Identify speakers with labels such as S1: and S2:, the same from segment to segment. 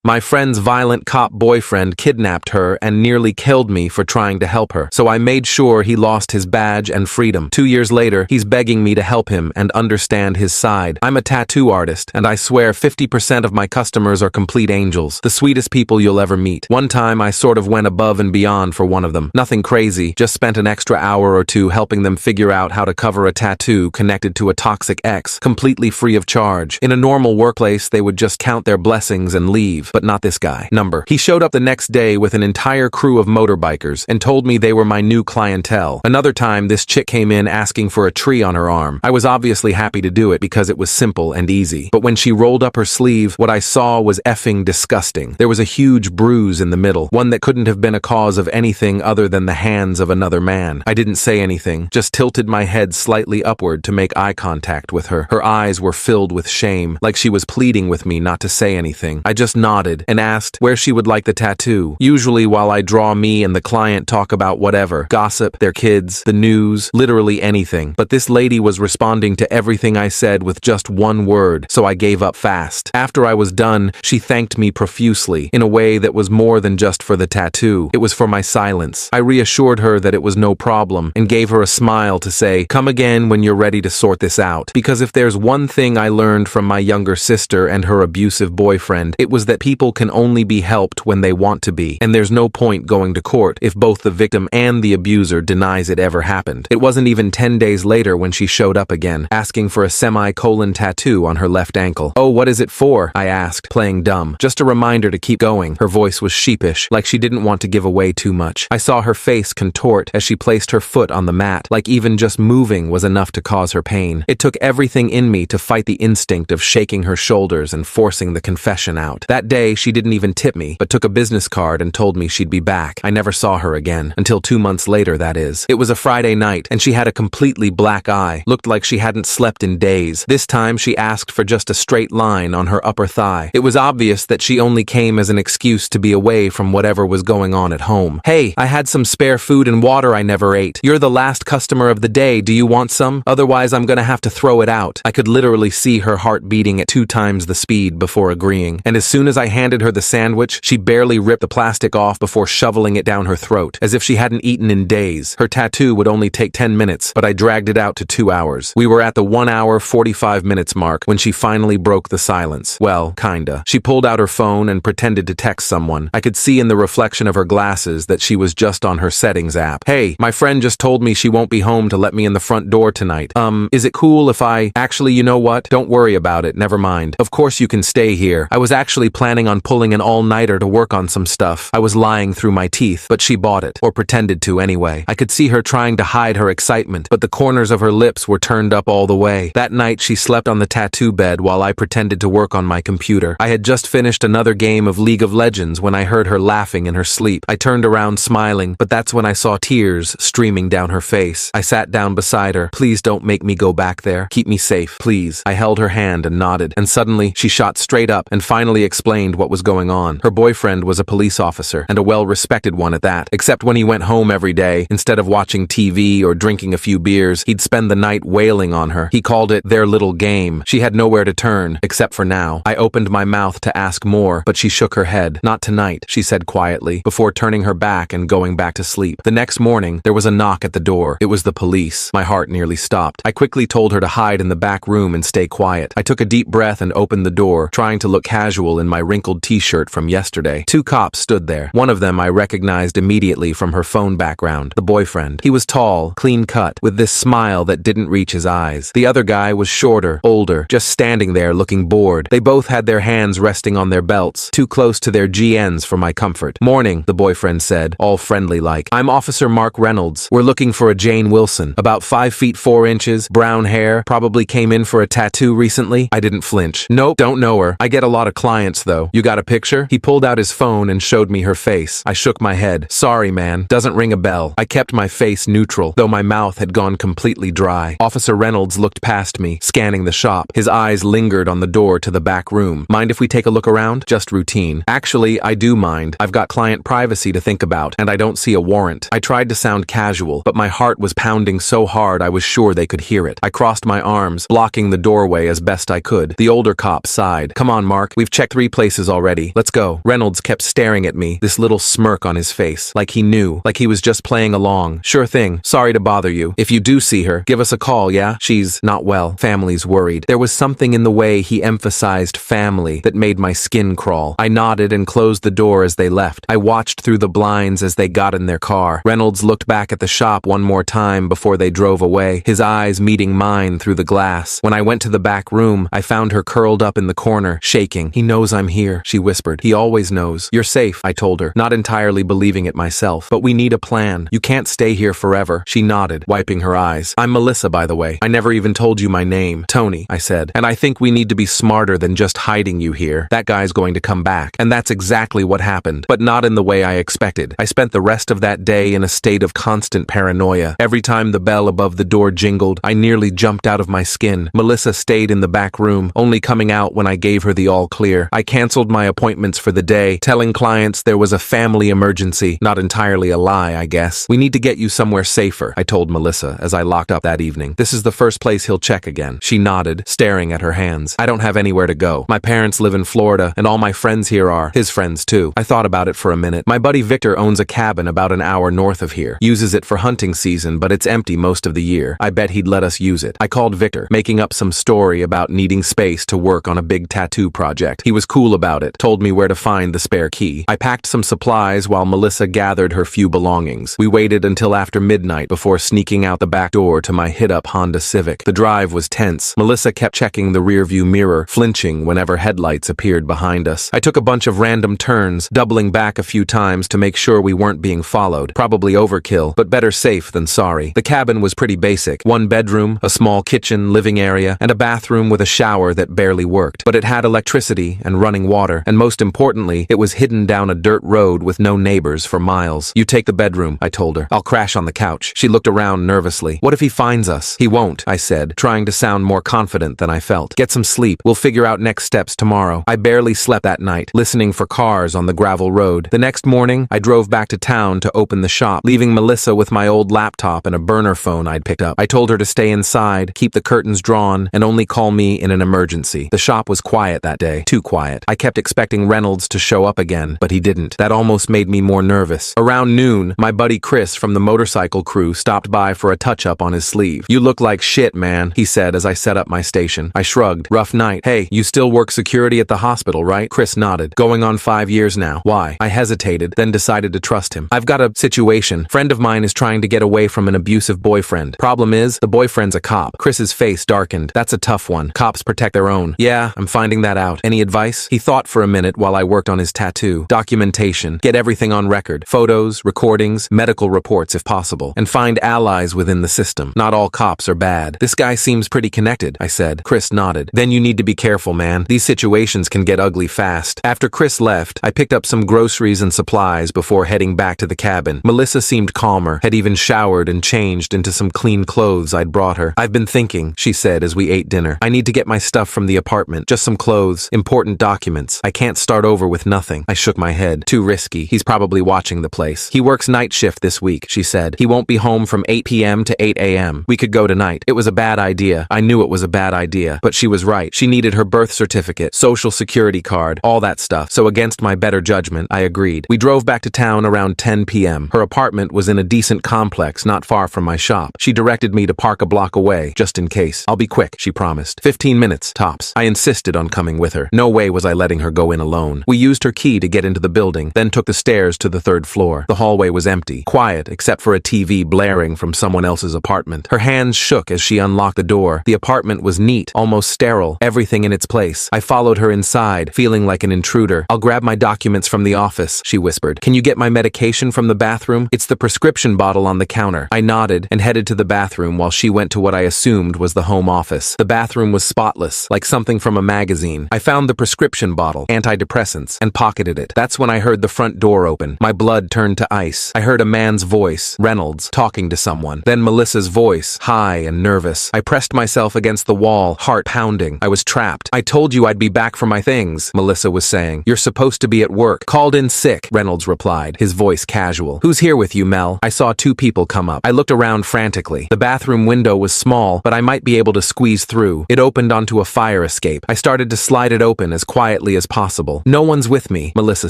S1: My friend's violent cop boyfriend kidnapped her and nearly killed me for trying to help her, so I made sure he lost his badge and freedom. 2 years later, he's begging me to help him and understand his side. I'm a tattoo artist, and I swear 50% of my customers are complete angels, the sweetest people you'll ever meet. One time, I sort of went above and beyond for one of them. Nothing crazy, just spent an extra hour or two helping them figure out how to cover a tattoo connected to a toxic ex, completely free of charge. In a normal workplace, they would just count their blessings and leave, but not this guy. He showed up the next day with an entire crew of motorbikers and told me they were my new clientele. Another time, this chick came in asking for a tree on her arm. I was obviously happy to do it because it was simple and easy. But when she rolled up her sleeve, what I saw was effing disgusting. There was a huge bruise in the middle, one that couldn't have been a cause of anything other than the hands of another man. I didn't say anything, just tilted my head slightly upward to make eye contact with her. Her eyes were filled with shame, like she was pleading with me not to say anything. I just nodded and asked where she would like the tattoo. Usually while I draw, me and the client talk about whatever, gossip, their kids, the news, literally anything. But this lady was responding to everything I said with just one word, so I gave up fast. After I was done, she thanked me profusely, in a way that was more than just for the tattoo. It was for my silence. I reassured her that it was no problem and gave her a smile to say, "Come again when you're ready to sort this out." Because if there's one thing I learned from my younger sister and her abusive boyfriend, it was that people can only be helped when they want to be, and there's no point going to court if both the victim and the abuser denies it ever happened. It wasn't even 10 days later when she showed up again, asking for a semicolon tattoo on her left ankle. "Oh, what is it for?" I asked, playing dumb. "Just a reminder to keep going." Her voice was sheepish, like she didn't want to give away too much. I saw her face contort as she placed her foot on the mat, like even just moving was enough to cause her pain. It took everything in me to fight the instinct of shaking her shoulders and forcing the confession out. That day, she didn't even tip me, but took a business card and told me she'd be back. I never saw her again, until 2 months later, that is. It was a Friday night, and she had a completely black eye, looked like she hadn't slept in days. This time, she asked for just a straight line on her upper thigh. It was obvious that she only came as an excuse to be away from whatever was going on at home. "Hey, I had some spare food and water I never ate. You're the last customer of the day. Do you want some? Otherwise, I'm gonna have to throw it out." I could literally see her heart beating at 2 times the speed before agreeing. And as soon as I handed her the sandwich, she barely ripped the plastic off before shoveling it down her throat, as if she hadn't eaten in days. Her tattoo would only take 10 minutes, but I dragged it out to 2 hours. We were at the 1 hour, 45 minutes mark when she finally broke the silence. Well, kinda. She pulled out her phone and pretended to text someone. I could see in the reflection of her glasses that she was just on her settings app. "Hey, my friend just told me she won't be home to let me in the front door tonight. Is it cool if I... Actually, you know what? Don't worry about it, never mind. Of course you can stay here. I was actually planning on pulling an all-nighter to work on some stuff. I was lying through my teeth, but she bought it, or pretended to anyway." I could see her trying to hide her excitement, but the corners of her lips were turned up all the way. That night, she slept on the tattoo bed while I pretended to work on my computer. I had just finished another game of League of Legends when I heard her laughing in her sleep. I turned around smiling, but that's when I saw tears streaming down her face. I sat down beside her. "Please don't make me go back there. Keep me safe, please." I held her hand and nodded, and suddenly she shot straight up and finally explained what was going on. Her boyfriend was a police officer, and a well-respected one at that. Except when he went home every day, instead of watching TV or drinking a few beers, he'd spend the night wailing on her. He called it their little game. She had nowhere to turn, except for now. I opened my mouth to ask more, but she shook her head. "Not tonight," she said quietly, before turning her back and going back to sleep. The next morning, there was a knock at the door. It was the police. My heart nearly stopped. I quickly told her to hide in the back room and stay quiet. I took a deep breath and opened the door, trying to look casual in my wrinkled t-shirt from yesterday. 2 cops stood there. One of them I recognized immediately from her phone background, the boyfriend. He was tall, clean-cut, with this smile that didn't reach his eyes. The other guy was shorter, older, just standing there looking bored. They both had their hands resting on their belts, too close to their GNs for my comfort. "Morning," the boyfriend said, all friendly-like. "I'm Officer Mark Reynolds. We're looking for a Jane Wilson. About 5 feet 4 inches, brown hair, probably came in for a tattoo recently." I didn't flinch. "Nope, don't know her. I get a lot of clients, though. You got a picture?" He pulled out his phone and showed me her face. I shook my head. "Sorry, man. Doesn't ring a bell." I kept my face neutral, though my mouth had gone completely dry. Officer Reynolds looked past me, scanning the shop. His eyes lingered on the door to the back room. "Mind if we take a look around? Just routine." "Actually, I do mind. I've got client privacy to think about, and I don't see a warrant." I tried to sound casual, but my heart was pounding so hard I was sure they could hear it. I crossed my arms, blocking the doorway as best I could. The older cop sighed. "Come on, Mark. We've checked 3 places places already. Let's go. Reynolds kept staring at me, this little smirk on his face, like he knew, like he was just playing along. Sure thing. Sorry to bother you. If you do see her, give us a call, yeah? She's not well. Family's worried. There was something in the way he emphasized family that made my skin crawl. I nodded and closed the door as they left. I watched through the blinds as they got in their car. Reynolds looked back at the shop one more time before they drove away, his eyes meeting mine through the glass. When I went to the back room, I found her curled up in the corner, shaking. He knows I'm here, she whispered. He always knows. You're safe, I told her, not entirely believing it myself. But we need a plan. You can't stay here forever. She nodded, wiping her eyes. I'm Melissa, by the way. I never even told you my name. Tony, I said. And I think we need to be smarter than just hiding you here. That guy's going to come back. And that's exactly what happened, but not in the way I expected. I spent the rest of that day in a state of constant paranoia. Every time the bell above the door jingled, I nearly jumped out of my skin. Melissa stayed in the back room, only coming out when I gave her the all clear. I canceled my appointments for the day, telling clients there was a family emergency. Not entirely a lie, I guess. We need to get you somewhere safer, I told Melissa as I locked up that evening. This is the first place he'll check again. She nodded, staring at her hands. I don't have anywhere to go. My parents live in Florida, and all my friends here are his friends too. I thought about it for a minute. My buddy Victor owns a cabin about an hour north of here. Uses it for hunting season, but it's empty most of the year. I bet he'd let us use it. I called Victor, making up some story about needing space to work on a big tattoo project. He was cool about it, told me where to find the spare key. I packed some supplies while Melissa gathered her few belongings. We waited until after midnight before sneaking out the back door to my hit-up Honda Civic. The drive was tense. Melissa kept checking the rearview mirror, flinching whenever headlights appeared behind us. I took a bunch of random turns, doubling back a few times to make sure we weren't being followed. Probably overkill, but better safe than sorry. The cabin was pretty basic. One bedroom, a small kitchen, living area, and a bathroom with a shower that barely worked. But it had electricity and running water, and most importantly, it was hidden down a dirt road with no neighbors for miles. You take the bedroom, I told her. I'll crash on the couch. She looked around nervously. What if he finds us? He won't, I said, trying to sound more confident than I felt. Get some sleep. We'll figure out next steps tomorrow. I barely slept that night, listening for cars on the gravel road. The next morning, I drove back to town to open the shop, leaving Melissa with my old laptop and a burner phone I'd picked up. I told her to stay inside, keep the curtains drawn, and only call me in an emergency. The shop was quiet that day. Too quiet. I kept expecting Reynolds to show up again, but he didn't. That almost made me more nervous. Around noon, my buddy Chris from the motorcycle crew stopped by for a touch-up on his sleeve. You look like shit, man, he said as I set up my station. I shrugged. Rough night. Hey, you still work security at the hospital, right? Chris nodded. Going on 5 years now. Why? I hesitated, then decided to trust him. I've got a situation. Friend of mine is trying to get away from an abusive boyfriend. Problem is, the boyfriend's a cop. Chris's face darkened. That's a tough one. Cops protect their own. Yeah, I'm finding that out. Any advice? He thought for a minute while I worked on his tattoo. Documentation. Get everything on record. Photos, recordings, medical reports if possible. And find allies within the system. Not all cops are bad. This guy seems pretty connected, I said. Chris nodded. Then you need to be careful, man. These situations can get ugly fast. After Chris left, I picked up some groceries and supplies before heading back to the cabin. Melissa seemed calmer, had even showered and changed into some clean clothes I'd brought her. I've been thinking, she said as we ate dinner. I need to get my stuff from the apartment. Just some clothes, important documents. I can't start over with nothing. I shook my head. Too risky. He's probably watching the place. He works night shift this week, she said. He won't be home from 8 p.m. to 8 a.m. We could go tonight. It was a bad idea. I knew it was a bad idea, but she was right. She needed her birth certificate, social security card, all that stuff. So against my better judgment, I agreed. We drove back to town around 10 p.m. Her apartment was in a decent complex not far from my shop. She directed me to park a block away, just in case. I'll be quick, she promised. 15 minutes, tops. I insisted on coming with her. No way was I letting her go in alone. We used her key to get into the building, then took the stairs to the third floor. The hallway was empty, quiet except for a TV blaring from someone else's apartment. Her hands shook as she unlocked the door. The apartment was neat, almost sterile, everything in its place. I followed her inside, feeling like an intruder. I'll grab my documents from the office, she whispered. Can you get my medication from the bathroom? It's the prescription bottle on the counter. I nodded and headed to the bathroom while she went to what I assumed was the home office. The bathroom was spotless, like something from a magazine. I found the prescription bottle, antidepressants, and pocketed it. That's when I heard the front door open. My blood turned to ice. I heard a man's voice, Reynolds, talking to someone. Then Melissa's voice, high and nervous. I pressed myself against the wall, heart pounding. I was trapped. I told you I'd be back for my things, Melissa was saying. You're supposed to be at work. Called in sick, Reynolds replied, his voice casual. Who's here with you, Mel? I saw two people come up. I looked around frantically. The bathroom window was small, but I might be able to squeeze through. It opened onto a fire escape. I started to slide it open as quietly quietly as possible. "No one's with me," Melissa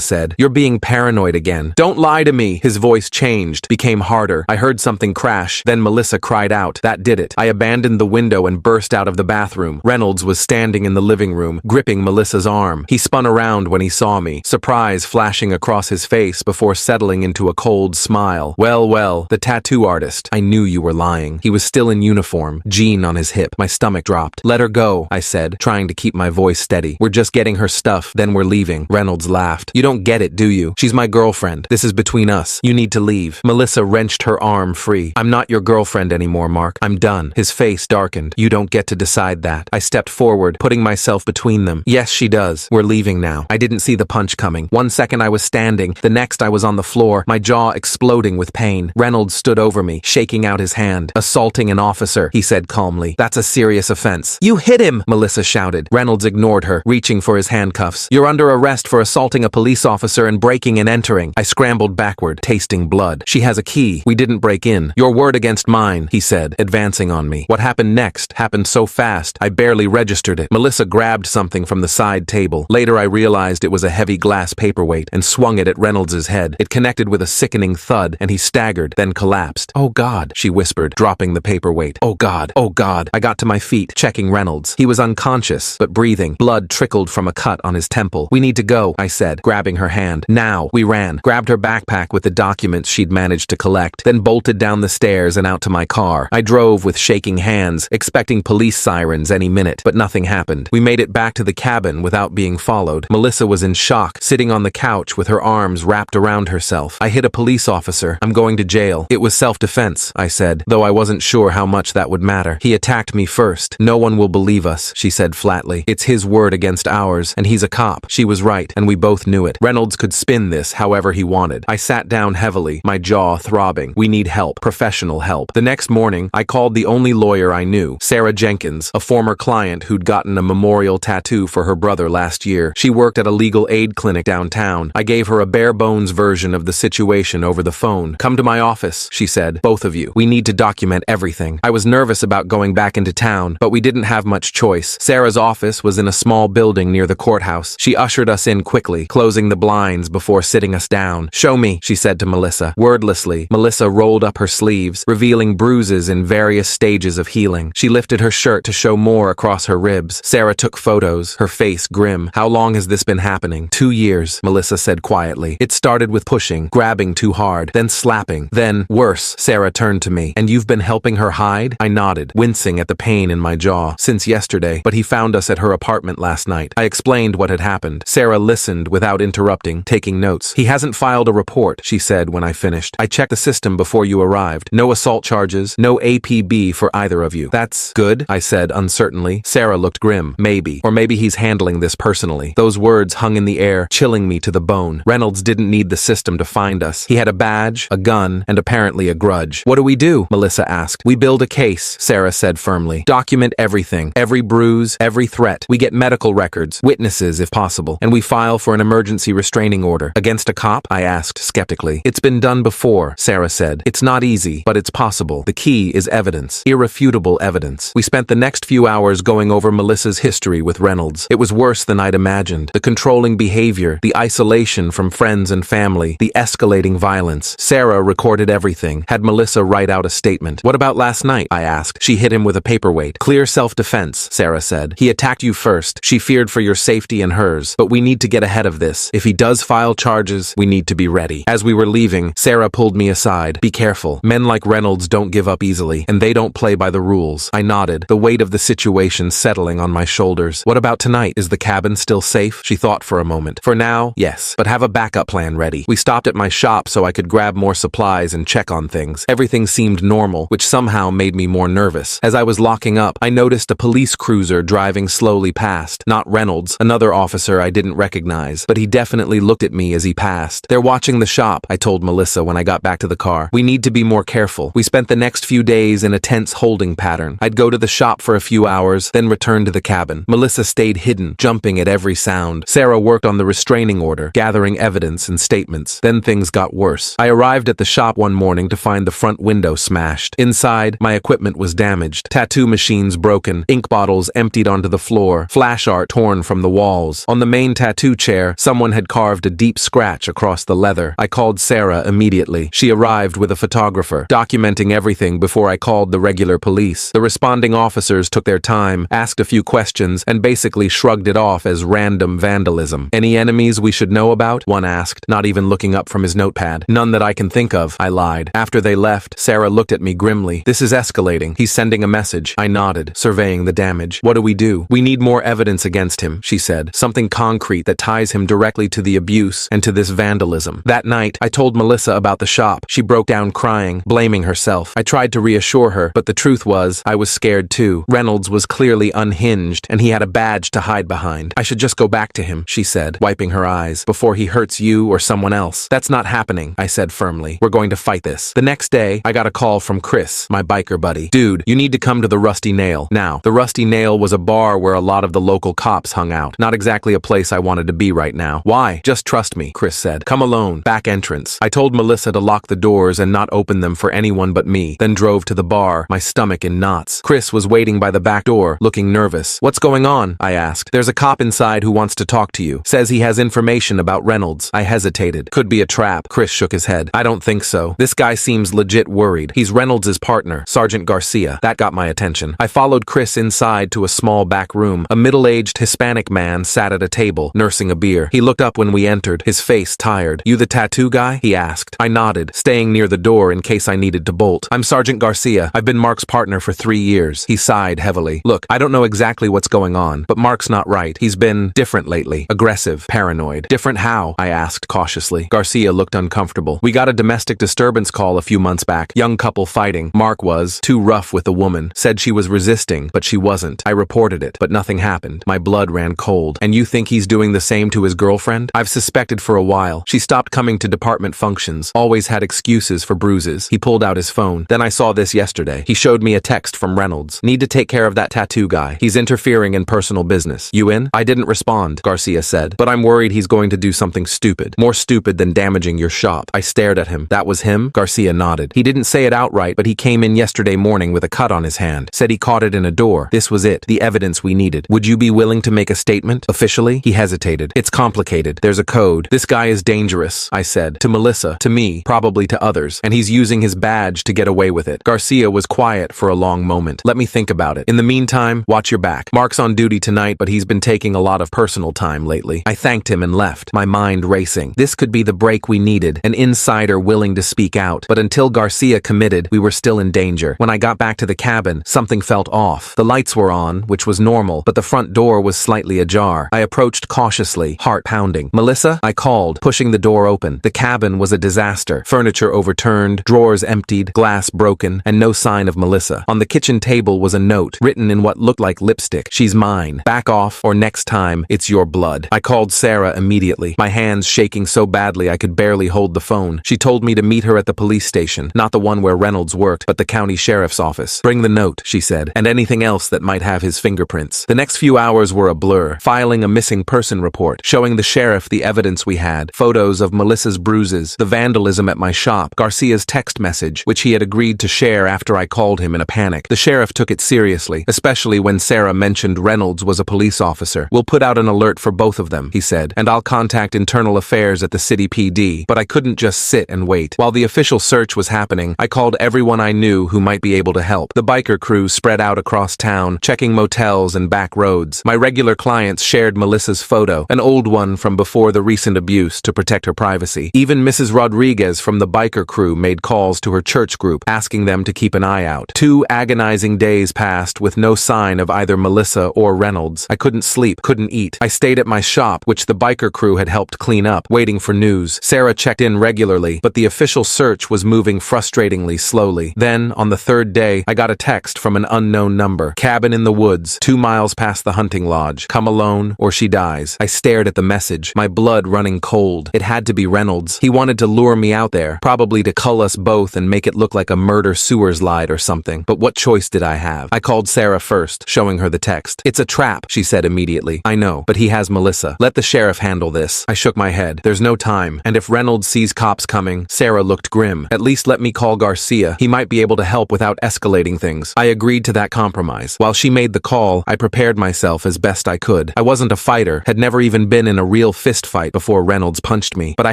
S1: said. "You're being paranoid again." "Don't lie to me." His voice changed, became harder. I heard something crash, then Melissa cried out. That did it. I abandoned the window and burst out of the bathroom. Reynolds was standing in the living room, gripping Melissa's arm. He spun around when he saw me, surprise flashing across his face before settling into a cold smile. Well, the tattoo artist. I knew you were lying." He was still in uniform, jean on his hip. My stomach dropped. "Let her go," I said, trying to keep my voice steady. "We're just getting her stuff, then we're leaving." Reynolds laughed. "You don't get it, do you? She's my girlfriend. This is between us. You need to leave." Melissa wrenched her arm free. "I'm not your girlfriend anymore, Mark. I'm done." His face darkened. "You don't get to decide that." I stepped forward, putting myself between them. "Yes, she does. We're leaving now." I didn't see the punch coming. One second I was standing, the next I was on the floor, my jaw exploding with pain. Reynolds stood over me, shaking out his hand. "Assaulting an officer," he said calmly. "That's a serious offense." "You hit him!" Melissa shouted. Reynolds ignored her, reaching for his handcuffs. "You're under arrest for assaulting a police officer and breaking and entering." I scrambled backward, tasting blood. "She has a key. We didn't break in." "Your word against mine," he said, advancing on me. What happened next happened so fast, I barely registered it. Melissa grabbed something from the side table. Later I realized it was a heavy glass paperweight and swung it at Reynolds' head. It connected with a sickening thud, and he staggered, then collapsed. "Oh God," she whispered, dropping the paperweight. "Oh God, oh God." I got to my feet, checking Reynolds. He was unconscious, but breathing. Blood trickled from a cut on his temple. "We need to go," I said, grabbing her hand. "Now." We ran, grabbed her backpack with the documents she'd managed to collect, then bolted down the stairs and out to my car. I drove with shaking hands, expecting police sirens any minute, but nothing happened. We made it back to the cabin without being followed. Melissa was in shock, sitting on the couch with her arms wrapped around herself. "I hit a police officer. I'm going to jail." "It was self-defense," I said, though I wasn't sure how much that would matter. "He attacked me first. No one will believe us," she said flatly. "It's his word against ours, and he's a cop." She was right, and we both knew it. Reynolds could spin this however he wanted. I sat down heavily, my jaw throbbing. "We need help, professional help." The next morning, I called the only lawyer I knew, Sarah Jenkins, a former client who'd gotten a memorial tattoo for her brother last year. She worked at a legal aid clinic downtown. I gave her a bare-bones version of the situation over the phone. "Come to my office," she said, "both of you. We need to document everything." I was nervous about going back into town, but we didn't have much choice. Sarah's office was in a small building near the courthouse. She ushered us in quickly, closing the blinds before sitting us down. "Show me," she said to Melissa. Wordlessly, Melissa rolled up her sleeves, revealing bruises in various stages of healing. She lifted her shirt to show more across her ribs. Sarah took photos, her face grim. "How long has this been happening?" 2 years, Melissa said quietly. "It started with pushing, grabbing too hard, then slapping, then worse." Sarah turned to me. "And you've been helping her hide?" I nodded, wincing at the pain in my jaw. "Since yesterday, but he found us at her apartment last night." I explained what had happened. Sarah listened without interrupting, taking notes. "He hasn't filed a report," she said when I finished. "I checked the system before you arrived. No assault charges, no APB for either of you." "That's good," I said uncertainly. Sarah looked grim. "Maybe. Or maybe he's handling this personally." Those words hung in the air, chilling me to the bone. Reynolds didn't need the system to find us. He had a badge, a gun, and apparently a grudge. "What do we do?" Melissa asked. "We build a case," Sarah said firmly. "Document everything. Every bruise, every threat. We get medical records, witnesses if possible, and we file for an emergency restraining order." "Against a cop?" I asked skeptically. "It's been done before," Sarah said. "It's not easy, but it's possible. The key is evidence. Irrefutable evidence." We spent the next few hours going over Melissa's history with Reynolds. It was worse than I'd imagined. The controlling behavior, the isolation from friends and family, the escalating violence. Sarah recorded everything, had Melissa write out a statement. "What about last night?" I asked. She hit him with a paperweight. "Clear self-defense," Sarah said. "He attacked you first. She feared for your safety and hers. But we need to get ahead of this. If he does file charges, we need to be ready." As we were leaving, Sarah pulled me aside. "Be careful. Men like Reynolds don't give up easily, and they don't play by the rules." I nodded, the weight of the situation settling on my shoulders. "What about tonight? Is the cabin still safe?" She thought for a moment. "For now, yes, but have a backup plan ready." We stopped at my shop so I could grab more supplies and check on things. Everything seemed normal, which somehow made me more nervous. As I was locking up, I noticed a police cruiser driving slowly past. Not Reynolds, another officer I didn't recognize, but he definitely looked at me as he passed. "They're watching the shop," I told Melissa when I got back to the car. "We need to be more careful." We spent the next few days in a tense holding pattern. I'd go to the shop for a few hours, then return to the cabin. Melissa stayed hidden, jumping at every sound. Sarah worked on the restraining order, gathering evidence and statements. Then things got worse. I arrived at the shop one morning to find the front window smashed. Inside, my equipment was damaged. Tattoo machines broken, ink bottles emptied onto the floor, flash art torn from the wall. walls. On the main tattoo chair, someone had carved a deep scratch across the leather. I called Sarah immediately. She arrived with a photographer, documenting everything before I called the regular police. The responding officers took their time, asked a few questions, and basically shrugged it off as random vandalism. Any enemies we should know about? One asked, not even looking up from his notepad. None that I can think of, I lied. After they left, Sarah looked at me grimly. This is escalating. He's sending a message. I nodded, surveying the damage. What do we do? We need more evidence against him, she said. Something concrete that ties him directly to the abuse and to this vandalism. That night, I told Melissa about the shop. She broke down crying, blaming herself. I tried to reassure her, but the truth was, I was scared too. Reynolds was clearly unhinged, and he had a badge to hide behind. I should just go back to him, she said, wiping her eyes, before he hurts you or someone else. That's not happening, I said firmly. We're going to fight this. The next day, I got a call from Chris, my biker buddy. Dude, you need to come to the Rusty Nail. Now, the Rusty Nail was a bar where a lot of the local cops hung out. Not exactly a place I wanted to be right now. Why? Just trust me, Chris said. Come alone. Back entrance. I told Melissa to lock the doors and not open them for anyone but me, then drove to the bar, my stomach in knots. Chris was waiting by the back door, looking nervous. What's going on? I asked. There's a cop inside who wants to talk to you. Says he has information about Reynolds. I hesitated. Could be a trap. Chris shook his head. I don't think so. This guy seems legit worried. He's Reynolds' partner, Sergeant Garcia. That got my attention. I followed Chris inside to a small back room. A middle-aged Hispanic man sat at a table, nursing a beer. He looked up when we entered, his face tired. You the tattoo guy? He asked. I nodded, staying near the door in case I needed to bolt. I'm Sergeant Garcia. I've been Mark's partner for 3 years. He sighed heavily. Look, I don't know exactly what's going on, but Mark's not right. He's been different lately. Aggressive, paranoid. Different how? I asked cautiously. Garcia looked uncomfortable. We got a domestic disturbance call a few months back. Young couple fighting. Mark was too rough with the woman. Said she was resisting, but she wasn't. I reported it, but nothing happened. My blood ran cold. And you think he's doing the same to his girlfriend? I've suspected for a while. She stopped coming to department functions. Always had excuses for bruises. He pulled out his phone. Then I saw this yesterday. He showed me a text from Reynolds. Need to take care of that tattoo guy. He's interfering in personal business. You in? I didn't respond, Garcia said. But I'm worried he's going to do something stupid. More stupid than damaging your shop. I stared at him. That was him? Garcia nodded. He didn't say it outright, but he came in yesterday morning with a cut on his hand. Said he caught it in a door. This was it. The evidence we needed. Would you be willing to make a statement? Officially? He hesitated. It's complicated. There's a code. This guy is dangerous, I said. To Melissa, to me, probably to others. And he's using his badge to get away with it. Garcia was quiet for a long moment. Let me think about it. In the meantime, watch your back. Mark's on duty tonight, but he's been taking a lot of personal time lately. I thanked him and left, my mind racing. This could be the break we needed. An insider willing to speak out. But until Garcia committed, we were still in danger. When I got back to the cabin, something felt off. The lights were on, which was normal, but the front door was slightly ajar. I approached cautiously, heart pounding. Melissa? I called, pushing the door open. The cabin was a disaster. Furniture overturned, drawers emptied, glass broken, and no sign of Melissa. On the kitchen table was a note, written in what looked like lipstick. She's mine. Back off, or next time, it's your blood. I called Sarah immediately, my hands shaking so badly I could barely hold the phone. She told me to meet her at the police station, not the one where Reynolds worked, but the county sheriff's office. Bring the note, she said, and anything else that might have his fingerprints. The next few hours were a blur, filing a missing person report, showing the sheriff the evidence we had, photos of Melissa's bruises, the vandalism at my shop, Garcia's text message, which he had agreed to share after I called him in a panic. The sheriff took it seriously, especially when Sarah mentioned Reynolds was a police officer. We'll put out an alert for both of them, he said, and I'll contact internal affairs at the city PD, but I couldn't just sit and wait. While the official search was happening, I called everyone I knew who might be able to help. The biker crew spread out across town, checking motels and back roads. My regular clients shared Melissa's photo, an old one from before the recent abuse, to protect her privacy. Even Mrs. Rodriguez from the biker crew made calls to her church group, asking them to keep an eye out. 2 agonizing days passed with no sign of either Melissa or Reynolds. I couldn't sleep, couldn't eat. I stayed at my shop, which the biker crew had helped clean up, waiting for news. Sarah checked in regularly, but the official search was moving frustratingly slowly. Then, on the 3rd day, I got a text from an unknown number. Cabin in the woods, 2 miles past the hunting lodge. Come alone, or she dies. I stared at the message, my blood running cold. It had to be Reynolds. He wanted to lure me out there, probably to cull us both and make it look like a murder sewers lied or something. But what choice did I have? I called Sarah first, showing her the text. It's a trap, she said immediately. I know, but he has Melissa. Let the sheriff handle this. I shook my head. There's no time. And if Reynolds sees cops coming, Sarah looked grim. At least let me call Garcia. He might be able to help without escalating things. I agreed to that compromise. While she made the call, I prepared myself as best I could. I wasn't a fighter, had never even been in a real fist fight before Reynolds punched me, but I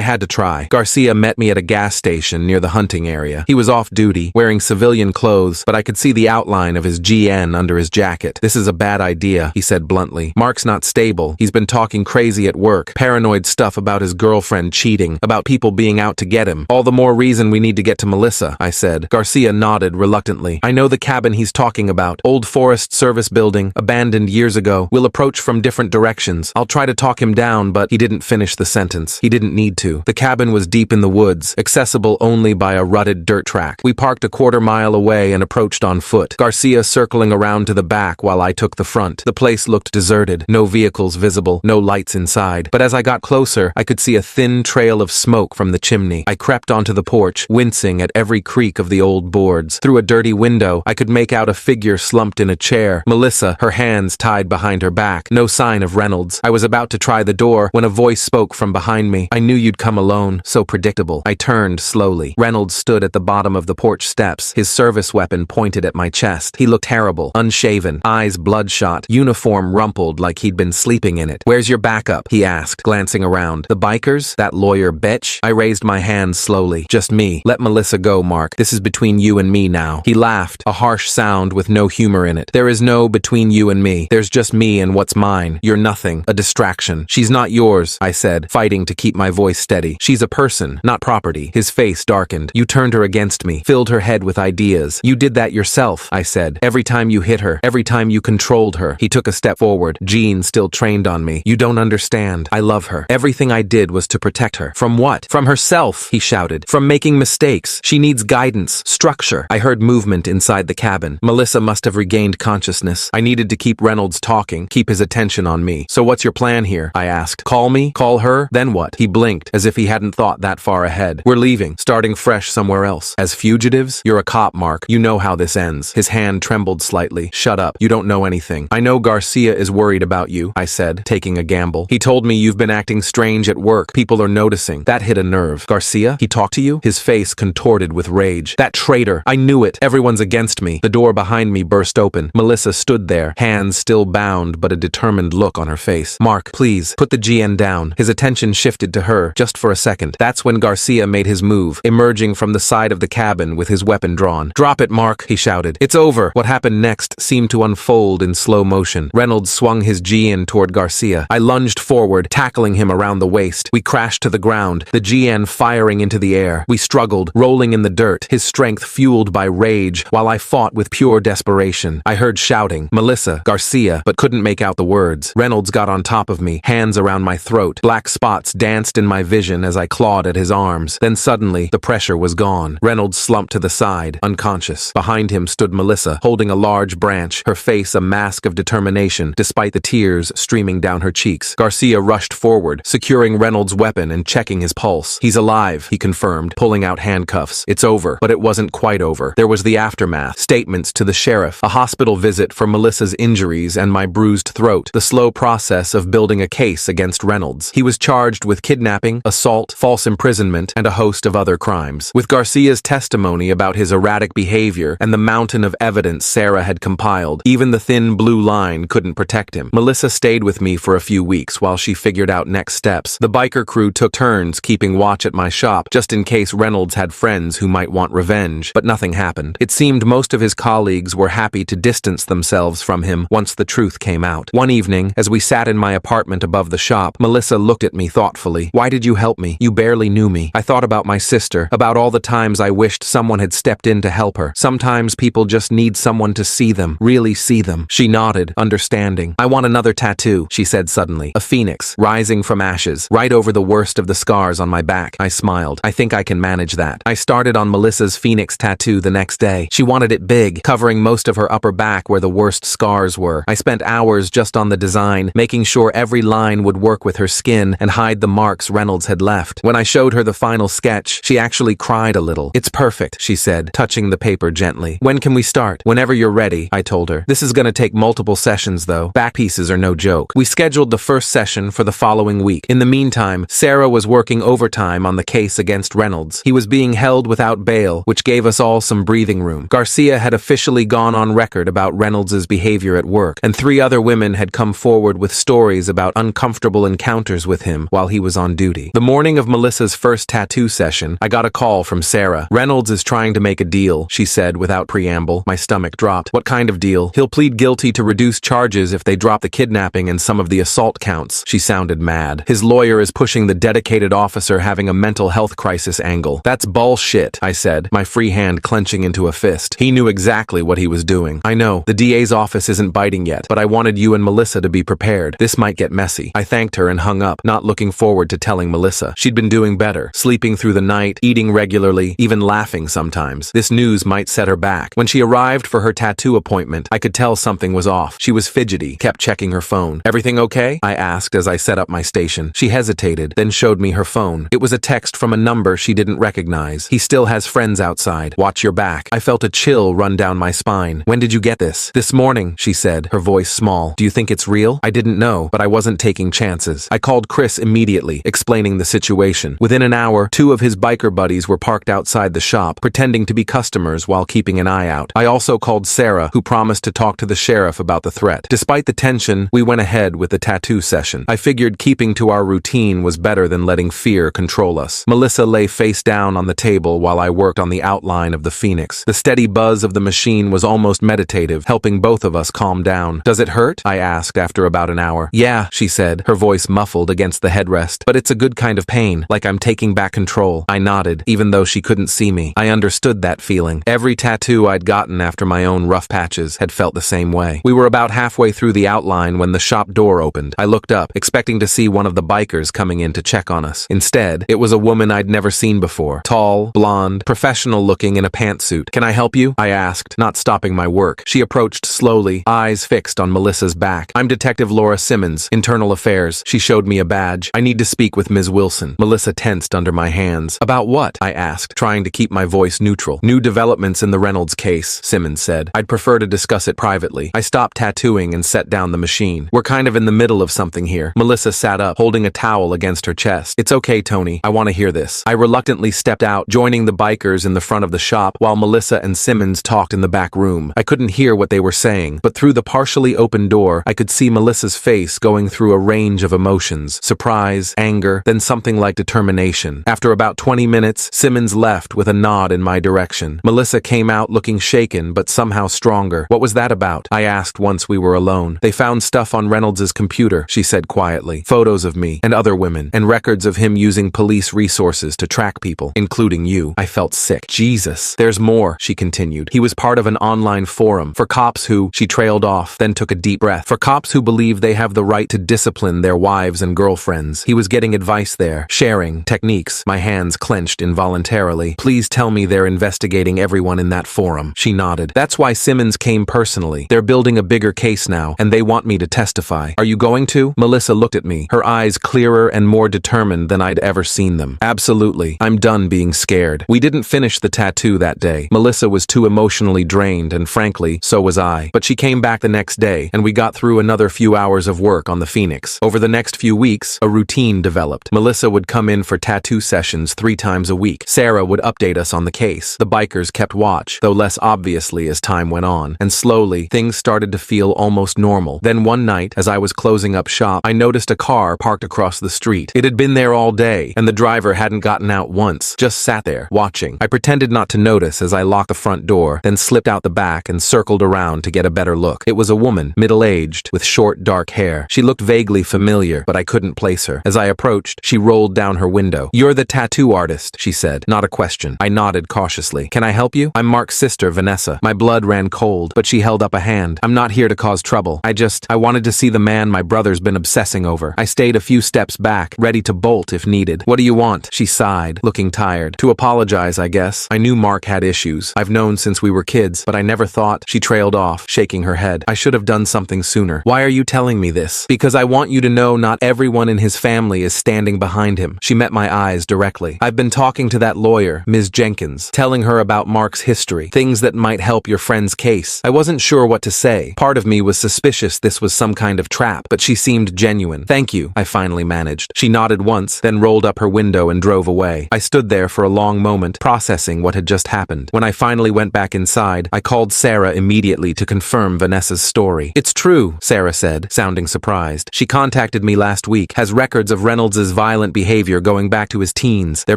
S1: had to try. Garcia met me at a gas station near the hunting area. He was off duty, wearing civilian clothes, but I could see the outline of his GN under his jacket. "This is a bad idea," he said bluntly. "Mark's not stable. He's been talking crazy at work, paranoid stuff about his girlfriend cheating, about people being out to get him. All the more reason we need to get to Melissa," I said. Garcia nodded reluctantly. "I know the cabin he's talking about. Old Forest Service building, abandoned years ago. We'll approach from different directions. I'll try to talk him down," but he didn't finish the sentence. He didn't need to. The cabin was deep in the woods, accessible only by a rutted dirt track. We parked a quarter-mile away and approached on foot, Garcia circling around to the back while I took the front. The place looked deserted, no vehicles visible, no lights inside. But as I got closer, I could see a thin trail of smoke from the chimney. I crept onto the porch, wincing at every creak of the old boards. Through a dirty window, I could make out a figure slumped in a chair. Melissa, her hands tied behind her back. No sign of Reynolds. I was about to try the door when a voice spoke from behind me. I knew you'd come alone. So predictable. I turned slowly. Reynolds stood at the bottom of the porch steps, his service weapon pointed at my chest. He looked terrible, unshaven, eyes bloodshot, uniform rumpled like he'd been sleeping in it. "Where's your backup?" he asked, glancing around. "The bikers? That lawyer bitch?" I raised my hands slowly. "Just me. Let Melissa go, Mark. This is between you and me now." He laughed, a harsh sound with no humor in it. "There is no between you and me. There's just me and what's mine. You're nothing. A distraction. She's not yours," I said, fighting to keep my voice steady. "She's a person, not property." His face darkened. "You turned her against me, filled her head with ideas. You did that yourself," I said. "Every time you hit her, every time you controlled her." He took a step forward. Jean still trained on me. "You don't understand. I love her. Everything I did was to protect her." "From what?" "From herself," he shouted. "From making mistakes. She needs guidance, structure." I heard movement inside the cabin. Melissa must have regained consciousness. I needed to keep Reynolds talking, keep his attention on me. "So what's your plan here?" I asked. "Call me? Call her? Then what?" He blinked, as if he hadn't thought that far ahead. "We're leaving, starting fresh somewhere else. As fugitives? You're a cop, Mark. You know how this ends." His hand trembled slightly. "Shut up. You don't know anything." "I know Garcia is worried about you," I said, taking a gamble. "He told me you've been acting strange at work. People are noticing." That hit a nerve. "Garcia? He talked to you?" His face contorted with rage. "That traitor! I knew it! Everyone's against me." The door behind me burst open. Melissa stood there, hands still bound but a determined look on her face. "Mark, please, put the GN down." His attention shifted to her, just for a second. That's when Garcia made his move, emerging from the side of the cabin with his weapon drawn. "Drop it, Mark," he shouted. "It's over." What happened next seemed to unfold in slow motion. Reynolds swung his GN toward Garcia. I lunged forward, tackling him around the waist. We crashed to the ground, the GN firing into the air. We struggled, rolling in the dirt, his strength fueled by rage, while I fought with pure desperation. I heard shouting, "Melissa, Garcia," but couldn't make out the words. Reynolds got on top of me, hands around my throat. Black spots danced in my vision as I clawed at his arms. Then suddenly, the pressure was gone. Reynolds slumped to the side, unconscious. Behind him stood Melissa, holding a large branch, her face a mask of determination, despite the tears streaming down her cheeks. Garcia rushed forward, securing Reynolds' weapon and checking his pulse. "He's alive," he confirmed, pulling out handcuffs. "It's over." But it wasn't quite over. There was the aftermath. Statements to the sheriff, a hospital visit for Melissa's injuries and my bruised throat, the slow process of building a case against Reynolds. He was charged with kidnapping, assault, false imprisonment, and a host of other crimes. With Garcia's testimony about his erratic behavior and the mountain of evidence Sarah had compiled, even the thin blue line couldn't protect him. Melissa stayed with me for a few weeks while she figured out next steps. The biker crew took turns keeping watch at my shop, just in case Reynolds had friends who might want revenge, but nothing happened. It seemed most of his colleagues were happy to distance themselves from him once the truth came out. One evening, as we sat in my apartment above the shop, Melissa looked at me thoughtfully. "Why did you help me? You barely knew me." I thought about my sister, about all the times I wished someone had stepped in to help her. Sometimes people just need someone to see them, really see them. She nodded, understanding. "I want another tattoo," she said suddenly. "A phoenix, rising from ashes, right over the worst of the scars on my back." I smiled. "I think I can manage that." I started on Melissa's phoenix tattoo the next day. She wanted it big, covering most of her upper back where the worst scars were. I spent hours just on the design, making sure every line would work with her skin and hide the marks Reynolds had left. When I showed her the final sketch, she actually cried a little. "It's perfect," she said, touching the paper gently. "When can we start?" "Whenever you're ready," I told her. "This is gonna take multiple sessions though. Back pieces are no joke." We scheduled the first session for the following week. In the meantime, Sarah was working overtime on the case against Reynolds. He was being held without bail, which gave us all some breathing room. Garcia had officially gone on record about Reynolds' behavior at work, and 3 other women had come come forward with stories about uncomfortable encounters with him while he was on duty. The morning of Melissa's first tattoo session, I got a call from Sarah. "Reynolds is trying to make a deal," she said without preamble. My stomach dropped. "What kind of deal?" "He'll plead guilty to reduce charges if they drop the kidnapping and some of the assault counts." She sounded mad. "His lawyer is pushing the dedicated officer having a mental health crisis angle." "That's bullshit," I said, my free hand clenching into a fist. He knew exactly what he was doing. "I know, the DA's office isn't biting yet, but I wanted you and Melissa to be prepared. This might get messy." I thanked her and hung up, not looking forward to telling Melissa. She'd been doing better, sleeping through the night, eating regularly, even laughing sometimes. This news might set her back. When she arrived for her tattoo appointment, I could tell something was off. She was fidgety, kept checking her phone. "Everything okay?" I asked as I set up my station. She hesitated, then showed me her phone. It was a text from a number she didn't recognize. "He still has friends outside. Watch your back." I felt a chill run down my spine. "When did you get this?" "This morning," she said, her voice small. "Do you think it's real?" I didn't know, but I wasn't taking chances. I called Chris immediately, explaining the situation. Within an hour, 2 of his biker buddies were parked outside the shop, pretending to be customers while keeping an eye out. I also called Sarah, who promised to talk to the sheriff about the threat. Despite the tension, we went ahead with the tattoo session. I figured keeping to our routine was better than letting fear control us. Melissa lay face down on the table while I worked on the outline of the phoenix. The steady buzz of the machine was almost meditative, helping both of us calm down. "Does it hurt?" I asked after about an hour. "Yeah," she said, her voice muffled against the headrest. "But it's a good kind of pain, like I'm taking back control." I nodded, even though she couldn't see me. I understood that feeling. Every tattoo I'd gotten after my own rough patches had felt the same way. We were about halfway through the outline when the shop door opened. I looked up, expecting to see one of the bikers coming in to check on us. Instead, it was a woman I'd never seen before. Tall, blonde, professional looking in a pantsuit. "Can I help you?" I asked, not stopping my work. She approached slowly, eyes fixed on Melissa's back. "I'm Detective Laura Simmons, Internal Affairs." She showed me a badge. "I need to speak with Ms. Wilson." Melissa tensed under my hands. "About what?" I asked, trying to keep my voice neutral. "New developments in the Reynolds case," Simmons said. "I'd prefer to discuss it privately." I stopped tattooing and set down the machine. "We're kind of in the middle of something here." Melissa sat up, holding a towel against her chest. "It's okay, Tony. I want to hear this." I reluctantly stepped out, joining the bikers in the front of the shop while Melissa and Simmons talked in the back room. I couldn't hear what they were saying, but through the partially open door, I could see Melissa's face going through a range of emotions: surprise, anger, then something like determination. After about 20 minutes, Simmons left with a nod in my direction. Melissa came out looking shaken but somehow stronger. "What was that about?" I asked once we were alone. "They found stuff on Reynolds' computer," she said quietly. "Photos of me and other women, and records of him using police resources to track people, including you." I felt sick. "Jesus. There's more," she continued. "He was part of an online forum for cops who—" She trailed off, then took a deep breath. "For cops who believe they have the right to discipline their wives and girlfriends. He was getting advice there, sharing techniques." My hands clenched involuntarily. "Please tell me they're investigating everyone in that forum." She nodded. "That's why Simmons came personally. They're building a bigger case now, and they want me to testify." "Are you going to?" Melissa looked at me, her eyes clearer and more determined than I'd ever seen them. "Absolutely. I'm done being scared." We didn't finish the tattoo that day. Melissa was too emotionally drained, and frankly, so was I. But she came back the next day, and we got through another few hours of work on the Phoenix. Over the next few weeks, a routine developed. Melissa would come in for tattoo sessions 3 times a week. Sarah would update us on the case. The bikers kept watch, though less obviously as time went on. And slowly, things started to feel almost normal. Then one night, as I was closing up shop, I noticed a car parked across the street. It had been there all day, and the driver hadn't gotten out once, just sat there, watching. I pretended not to notice as I locked the front door, then slipped out the back and circled around to get a better look. It was a woman, middle-aged, with short, dark hair. She looked vaguely familiar, but I couldn't place her. As I approached, she rolled down her window. "You're the tattoo artist," she said, not a question. I nodded cautiously. "Can I help you?" "I'm Mark's sister, Vanessa." My blood ran cold, but she held up a hand. "I'm not here to cause trouble. I wanted to see the man my brother's been obsessing over." I stayed a few steps back, ready to bolt if needed. "What do you want?" She sighed, looking tired. "To apologize, I guess. I knew Mark had issues. I've known since we were kids, but I never thought—" She trailed off, shaking her head. "I should have done something sooner." "Why are you telling me this?" "Because I want you to know not everyone in his family is standing behind him." She met my eyes directly. "I've been talking to that lawyer, Ms. Jenkins, telling her about Mark's history, things that might help your friend's case." I wasn't sure what to say. Part of me was suspicious this was some kind of trap, but she seemed genuine. "Thank you," I finally managed. She nodded once, then rolled up her window and drove away. I stood there for a long moment, processing what had just happened. When I finally went back inside, I called Sarah immediately to confirm Vanessa's story. "It's true," Sarah Sarah said, sounding surprised. She contacted me last week, has records of Reynolds's violent behavior going back to his teens. Their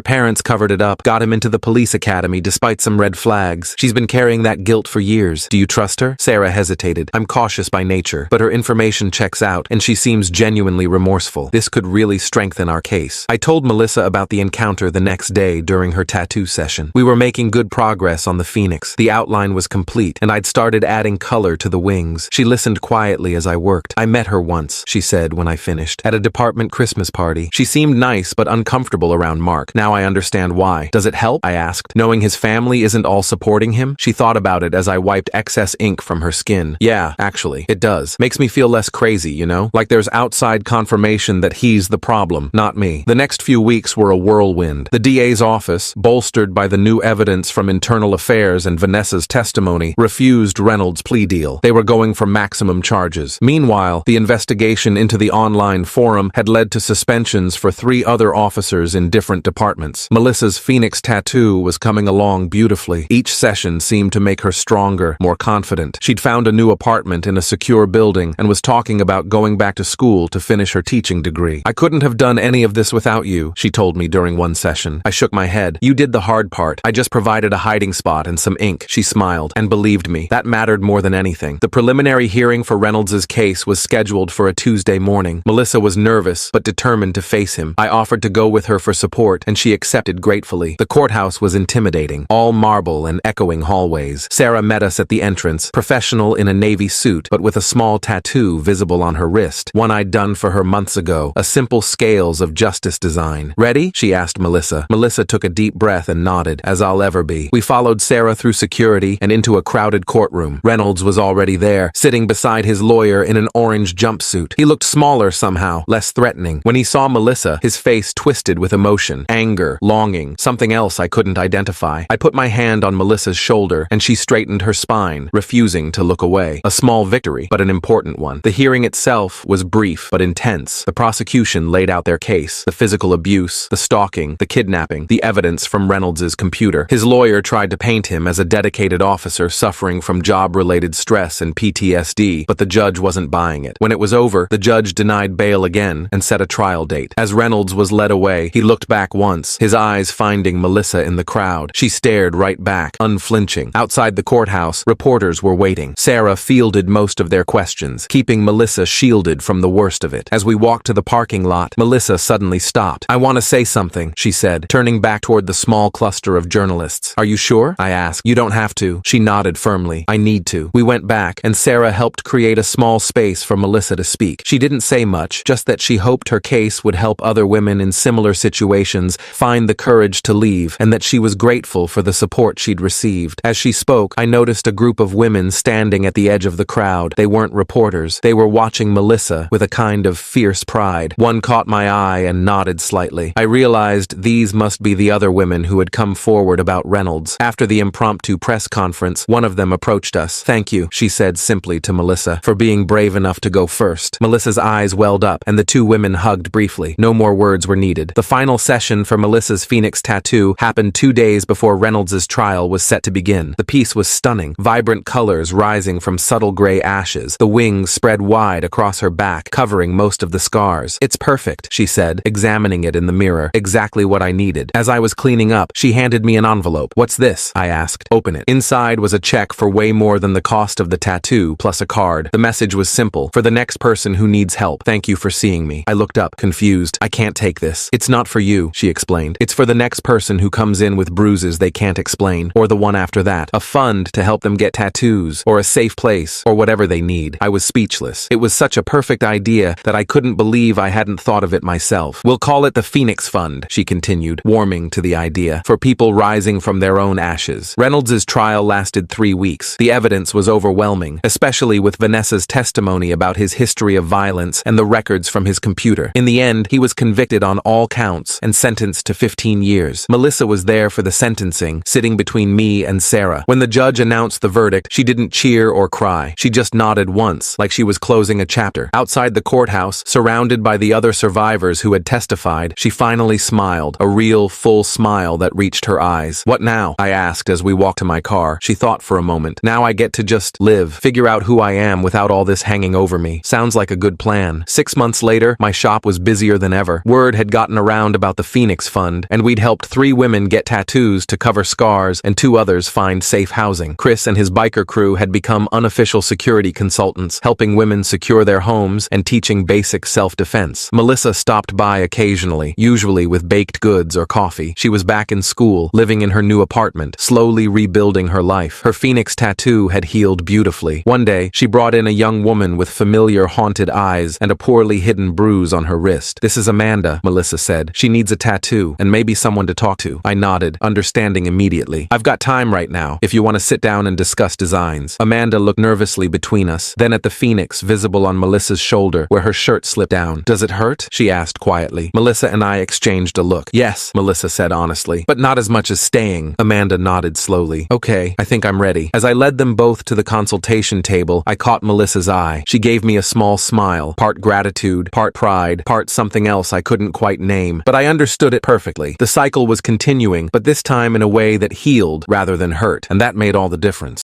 S1: parents covered it up, got him into the police academy despite some red flags. She's been carrying that guilt for years. Do you trust her? Sarah hesitated. I'm cautious by nature, but her information checks out, and she seems genuinely remorseful. This could really strengthen our case. I told Melissa about the encounter the next day during her tattoo session. We were making good progress on the phoenix. The outline was complete, and I'd started adding color to the wings. She listened quietly as I worked. I met her once, she said when I finished, at a department Christmas party. She seemed nice but uncomfortable around Mark. Now I understand why. Does it help? I asked, knowing his family isn't all supporting him. She thought about it as I wiped excess ink from her skin. Yeah, actually, it does. Makes me feel less crazy, you know? Like there's outside confirmation that he's the problem, not me. The next few weeks were a whirlwind. The DA's office, bolstered by the new evidence from internal affairs and Vanessa's testimony, refused Reynolds' plea deal. They were going for maximum charges. Meanwhile, the investigation into the online forum had led to suspensions for 3 other officers in different departments. Melissa's phoenix tattoo was coming along beautifully. Each session seemed to make her stronger, more confident. She'd found a new apartment in a secure building and was talking about going back to school to finish her teaching degree. I couldn't have done any of this without you, she told me during one session. I shook my head. You did the hard part. I just provided a hiding spot and some ink. She smiled and believed me. That mattered more than anything. The preliminary hearing for Reynolds's case was scheduled for a Tuesday morning. Melissa was nervous but determined to face him. I offered to go with her for support, and she accepted gratefully. The courthouse was intimidating, all marble and echoing hallways. Sarah met us at the entrance, professional in a navy suit, but with a small tattoo visible on her wrist, one I'd done for her months ago, a simple scales of justice design. Ready? She asked Melissa. Melissa took a deep breath and nodded, as I'll ever be. We followed Sarah through security and into a crowded courtroom. Reynolds was already there, sitting beside his lawyer in an orange jumpsuit. He looked smaller somehow, less threatening. When he saw Melissa, his face twisted with emotion, anger, longing, something else I couldn't identify. I put my hand on Melissa's shoulder, and she straightened her spine, refusing to look away. A small victory, but an important one. The hearing itself was brief but intense. The prosecution laid out their case: the physical abuse, the stalking, the kidnapping, the evidence from Reynolds's computer. His lawyer tried to paint him as a dedicated officer suffering from job-related stress and PTSD, but the judge wasn't buying it. When it was over, the judge denied bail again and set a trial date. As Reynolds was led away, he looked back once, his eyes finding Melissa in the crowd. She stared right back, unflinching. Outside the courthouse, reporters were waiting. Sarah fielded most of their questions, keeping Melissa shielded from the worst of it. As we walked to the parking lot, Melissa suddenly stopped. I want to say something, she said, turning back toward the small cluster of journalists. Are you sure? I asked. You don't have to. She nodded firmly. I need to. We went back, and Sarah helped create a small space for Melissa to speak. She didn't say much, just that she hoped her case would help other women in similar situations find the courage to leave, and that she was grateful for the support she'd received. As she spoke, I noticed a group of women standing at the edge of the crowd. They weren't reporters. They were watching Melissa with a kind of fierce pride. One caught my eye and nodded slightly. I realized these must be the other women who had come forward about Reynolds. After the impromptu press conference, one of them approached us. Thank you, she said simply to Melissa, for being brave enough to go first. Melissa's eyes welled up, and the two women hugged briefly. No more words were needed. The final session for Melissa's phoenix tattoo happened 2 days before Reynolds's trial was set to begin. The piece was stunning, vibrant colors rising from subtle gray ashes. The wings spread wide across her back, covering most of the scars. It's perfect, she said, examining it in the mirror. Exactly what I needed. As I was cleaning up, she handed me an envelope. What's this? I asked. Open it. Inside was a check for way more than the cost of the tattoo, plus a card. The message was simple. For the next person who needs help, thank you for seeing me. I looked up, confused. I can't take this. It's not for you, she explained. It's for the next person who comes in with bruises they can't explain, or the one after that. A fund to help them get tattoos, or a safe place, or whatever they need. I was speechless. It was such a perfect idea that I couldn't believe I hadn't thought of it myself. We'll call it the Phoenix Fund, she continued, warming to the idea, for people rising from their own ashes. Reynolds's trial lasted 3 weeks. The evidence was overwhelming, especially with Vanessa's testimony about his history of violence and the records from his computer. In the end, he was convicted on all counts and sentenced to 15 years. Melissa was there for the sentencing, sitting between me and Sarah. When the judge announced the verdict, she didn't cheer or cry. She just nodded once, like she was closing a chapter. Outside the courthouse, surrounded by the other survivors who had testified, she finally smiled, a real, full smile that reached her eyes. What now? I asked as we walked to my car. She thought for a moment. Now I get to just live, figure out who I am without all this hanging over me. Sounds like a good plan. 6 months later, my shop was busier than ever. Word had gotten around about the Phoenix Fund, and we'd helped 3 women get tattoos to cover scars and 2 others find safe housing. Chris and his biker crew had become unofficial security consultants, helping women secure their homes and teaching basic self-defense. Melissa stopped by occasionally, usually with baked goods or coffee. She was back in school, living in her new apartment, slowly rebuilding her life. Her Phoenix tattoo had healed beautifully. One day, she brought in a young woman with familiar haunted eyes and a poorly hidden bruise on her wrist. "This is Amanda," Melissa said. "She needs a tattoo and maybe someone to talk to." I nodded, understanding immediately. "I've got time right now, if you want to sit down and discuss designs." Amanda looked nervously between us, then at the phoenix visible on Melissa's shoulder where her shirt slipped down. "Does it hurt?" she asked quietly. Melissa and I exchanged a look. "Yes," Melissa said honestly, "but not as much as staying." Amanda nodded slowly. "Okay, I think I'm ready." As I led them both to the consultation table, I caught Melissa's eye. She gave me a small smile, part gratitude, part pride, part something else I couldn't quite name, but I understood it perfectly. The cycle was continuing, but this time in a way that healed rather than hurt, and that made all the difference.